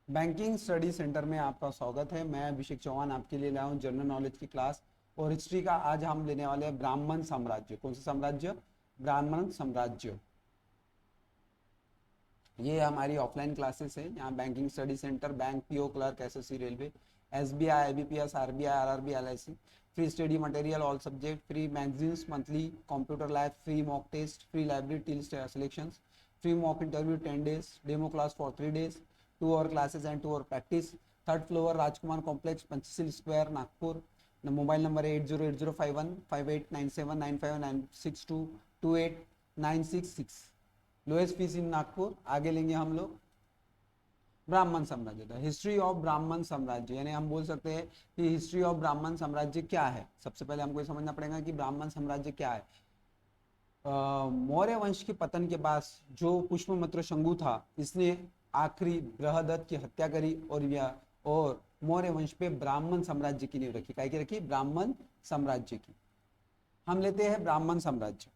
Banking study centre में आपका स्वागत है। मैं अभिषेक चौहान आपके लिए लाया हूँ जनरल नॉलेज की क्लास और हिस्ट्री का। आज हम लेने वाले हैं ब्राह्मण साम्राज्य। कौन सा साम्राज्य? ब्राह्मण साम्राज्य। ये हमारी ऑफलाइन क्लासेस है। यहाँ banking study centre, bank, PO clerk, SSC, railway, SBI, IBPS, RBI, RRB, LIC, free study material all subject, free magazines monthly, computer lab, free mock test, free library till selections, free mock interview 10 days, demo class for 3 days, 2 hour classes and 2 hour practice, third floor Rajkumar complex, Panchsheel square, Nagpur. Mobile number है 808051589796228966। Lowest fees in Nagpur. आगे लेंगे हम लोग ब्राह्मण साम्राज्य। The history of ब्राह्मण साम्राज्य, यानी हम बोल सकते हैं कि हिस्ट्री ऑफ ब्राह्मण साम्राज्य क्या है। सबसे पहले हमको ये समझना पड़ेगा कि ब्राह्मण साम्राज्य क्या है। मौर्य वंश के पतन के बाद जो पुष्पमित्र शंगु था, इसने आखिरी बृहदत्त की हत्या करी और मौर्य वंश पे ब्राह्मण साम्राज्य की नींव रखी। क्या की रखी? ब्राह्मण साम्राज्य की। हम लेते हैं ब्राह्मण साम्राज्य।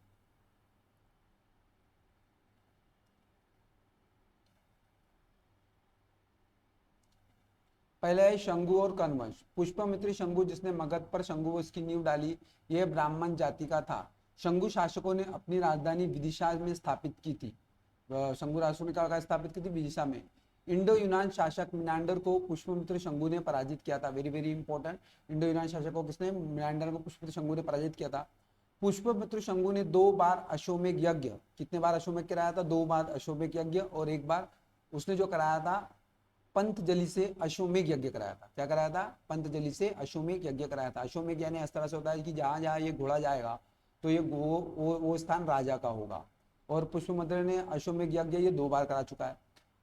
पहले है शंगु और कनवंश। पुष्पमित्र शंगु, जिसने मगध पर शंगु वंश की नींव डाली, यह ब्राह्मण जाति का था। शंगु शासकों ने अपनी राजधानी विदिशा में स्थापित की थी। शंगु राष्ट्र ने क्या स्थापित की थी? विदिशा में। इंडो यूनान शासक मिनांडर को पुष्पमित्र शंगु ने पराजित किया था। Very very important. इंडो यूनान शासक को किसने? मिनांडर को पुष्पमित्र शंगु ने पराजित किया था। पुष्पमित्र शंगु ने 2 बार अश्वमेध यज्ञ, कितने बार अश्वमेध कराया था? 2 बार अश्वमेध यज्ञ, और एक बार उसने जो कराया था पंतजलि से अश्वमेध यज्ञ कराया था। क्या कराया था? पंतजलि से अश्वमेध यज्ञ कराया था। अश्वमेध यानी इस तरह से होता है कि जहां जहां ये घोड़ा जाएगा तो ये वो स्थान राजा का होगा। और पुष्पमित्र ने अश्वमेध यज्ञ ये 2 बार करा चुका है।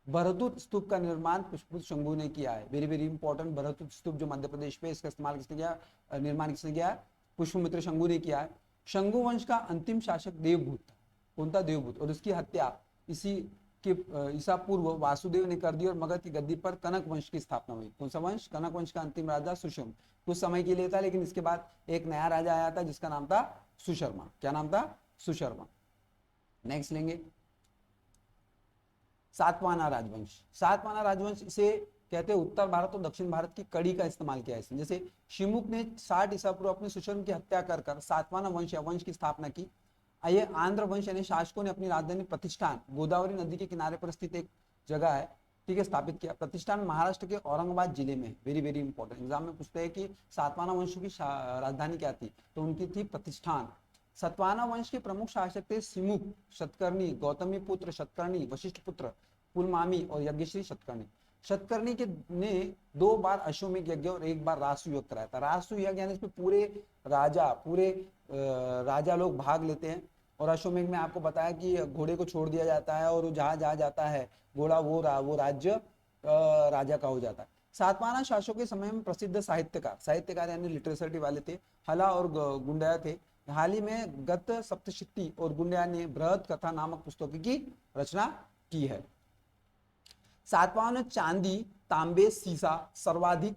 भरतुत स्तूप का निर्माण पुष्पमित्र शंगु ने किया है। Very very important. Bharhut stupa जो मध्य प्रदेश में, इसका इस्तेमाल किसने किया? निर्माण किसने किया है? पुष्पमित्र शंगु ने किया है। शंगु वंश का अंतिम शासक देवभूत था। कौन था? देवभूत। और उसकी हत्या इसी कि ईसा पूर्व वासुदेव ने कर दी और मगध की गद्दी पर कनक वंश की स्थापना हुई। कौन सा वंश? कनक वंश का अंतिम राजा सुशर्मा। कुछ समय के लिए था, लेकिन इसके बाद एक नया राजा आया था जिसका नाम था सुशर्मा। क्या नाम था? सुशर्मा। नेक्स्ट लेंगे सातवाहन राजवंश। सातवाहन राजवंश इसे कहते हैं उत्तर भारत और दक्षिण भारत की कड़ी का इस्तेमाल किया है। जैसे शिमुक ने 60 ईसा पूर्व अपने सुशर्मा की हत्या कर सातवाहन वंश या वंश की स्थापना की। ये आंध्र वंश यानी शासकों ने अपनी राजधानी प्रतिष्ठान, गोदावरी नदी के किनारे पर स्थित एक जगह है, ठीक है, स्थापित किया। प्रतिष्ठान महाराष्ट्र के औरंगाबाद जिले में। Very very important. एग्जाम में पूछते हैं कि सातवाहन वंश की राजधानी क्या थी, तो उनकी थी प्रतिष्ठान। सतवाहन वंश के प्रमुख शासक थे सिमुक, शतकर्णी, गौतमी पुत्र शतकर्णी, वशिष्ठ पुत्र पुलमामी और यज्ञश्री शतकर्णी। शतकर्णी के ने 2 बार अश्वमेध यज्ञ और 1 बार रासु यज्ञ कराया था। रासु यज्ञ यानी इसमें पूरे राजा लोग भाग लेते हैं। और अश्वमेध में आपको बताया कि घोड़े को छोड़ दिया जाता है और जहां जहां जाता है घोड़ा वो राज्य राजा का हो जाता है। सातवाहन शासकों के समय में प्रसिद्ध साहित्यकार यानी लिटरेचर वाले थे, हला और गुंडया थे। हाल ही में गत सप्तशती और गुंडया ने बृहद कथा नामक पुस्तकों की रचना की है। सातवाहन ने चांदी, तांबे, सीसा, सर्वाधिक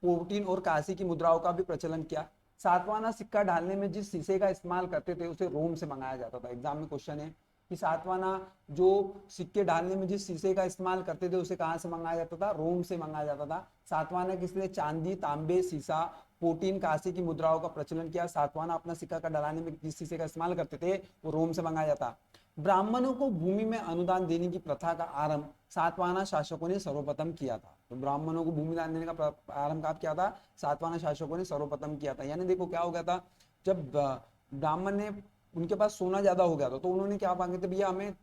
पोर्टिन और कांसे की मुद्राओं का भी प्रचलन किया। सातवाना सिक्का ढालने में जिस शीशे का इस्तेमाल करते थे उसे रोम से मंगाया जाता था। एग्जाम में क्वेश्चन है कि सातवाना जो सिक्के ढालने में जिस शीशे का इस्तेमाल करते थे उसे कहां से मंगाया जाता था? रोम से मंगाया जाता था। सातवाना किसने? चांदी, तांबे, सीसा, पोटीन, कांसे की मुद्राओं का प्रचलन किया। सातवाना अपना सिक्का का ढलाने में जिस शीशे का इस्तेमाल करते थे वो रोम से मंगाया जाता। ब्राह्मणों को भूमि में अनुदान देने की प्रथा का आरंभ सातवाहन शासकों ने सर्वप्रथम किया था। तो ब्राह्मणों को भूमि दान देने का आरंभ कब किया था? सातवाहन शासकों ने सर्वप्रथम किया था। यानी देखो क्या हो गया था, जब ब्राह्मण ने, उनके पास सोना ज्यादा हो गया था तो उन्होंने क्या मांगे थे? भैया हमें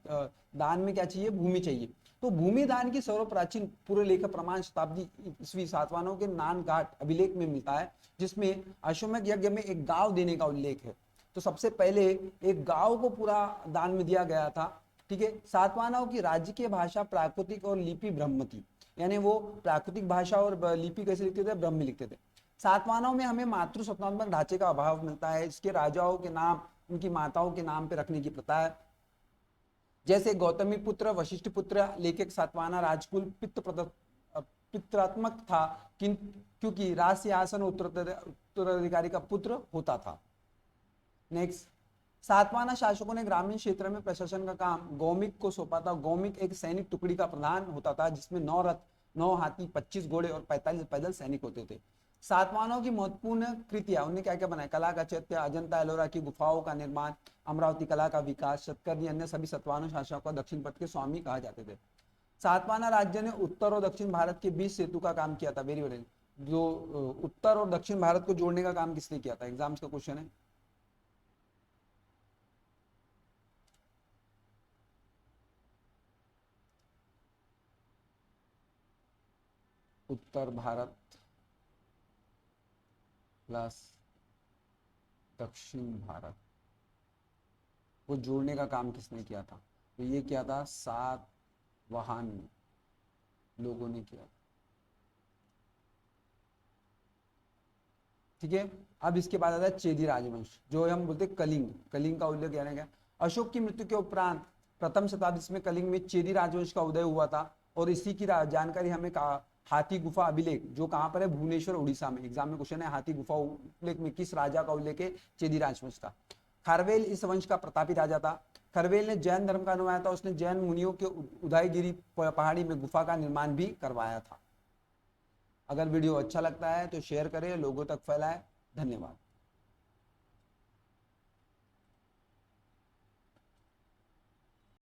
दान में क्या चाहिए? भूमि चाहिए। तो भूमि दान की सर्वप्राचीन पूर्व लेख प्रमाण शताब्दी ईस्वी सातवाहनों के नान घाट अभिलेख में मिलता है, जिसमें अश्वमेध यज्ञ में एक गांव देने का उल्लेख है। तो सबसे पहले एक गांव को पूरा दान में दिया गया था, ठीक है। सातवाहनों की राज्य की भाषा प्राकृतिक और लिपि ब्रह्म थी, यानी वो प्राकृतिक भाषा और लिपि कैसे लिखते थे? ब्रह्म लिखते थे। सातवाहनों में हमें मातृ स्वतंत्र ढांचे का अभाव मिलता है। इसके राजाओं के नाम उनकी माताओं के नाम पे रखने की प्रथा है। जैसे गौतमी पुत्र, वशिष्ठ पुत्र, लेखक सातवाहन राजकुल पित्रात्मक था, क्योंकि राज सिंहासन उत्तराधिकारी का पुत्र होता था। नेक्स्ट, सातवाहन शासकों ने ग्रामीण क्षेत्र में प्रशासन का काम गौमिक को सौंपा था। गौमिक एक सैनिक टुकड़ी का प्रधान होता था जिसमें 9 रथ 9 हाथी, 25 घोड़े और 45 पैदल सैनिक होते थे। सातवाहनों की महत्वपूर्ण कृतियां, उन्होंने क्या क्या बनाया? कला का चैत्य, अजंता एलोरा की गुफाओं का निर्माण, अमरावती कला का विकास, शतकर्णी, अन्य सभी सातवाहनों शासकों को दक्षिण पथ के स्वामी कहा जाते थे। सातवाहन राज्य ने उत्तर और दक्षिण भारत के बीच सेतु का काम किया था। वेरी वेरी, जो उत्तर और दक्षिण भारत को जोड़ने का काम किसने किया था? एग्जाम्स का क्वेश्चन है। उत्तर भारत प्लस दक्षिण भारत को जोड़ने का काम किसने किया था? तो ये किया था सातवाहन लोगों ने किया। ठीक है, अब इसके बाद आता है चेदी राजवंश, जो हम बोलते हैं कलिंग। कलिंग का उल्लेख किया गया अशोक की मृत्यु के उपरांत प्रथम शताब्दी में कलिंग में चेदी राजवंश का उदय हुआ था। और इसी की जानकारी हमें हाथी गुफा अभिलेख, जो कहां पर है? भुवनेश्वर उड़ीसा में। एग्जाम में क्वेश्चन है, हाथी गुफा उल्लेख में किस राजा का उल्लेख है? चेदी राजवंश का। खरवेल इस वंश का प्रतापी राजा था। खरवेल ने जैन धर्म का अनुयायी था। उसने जैन मुनियों के उदयगिरी पहाड़ी में गुफा का निर्माण भी करवाया था। अगर वीडियो अच्छा लगता है तो शेयर करें, लोगों तक फैलाएं। धन्यवाद।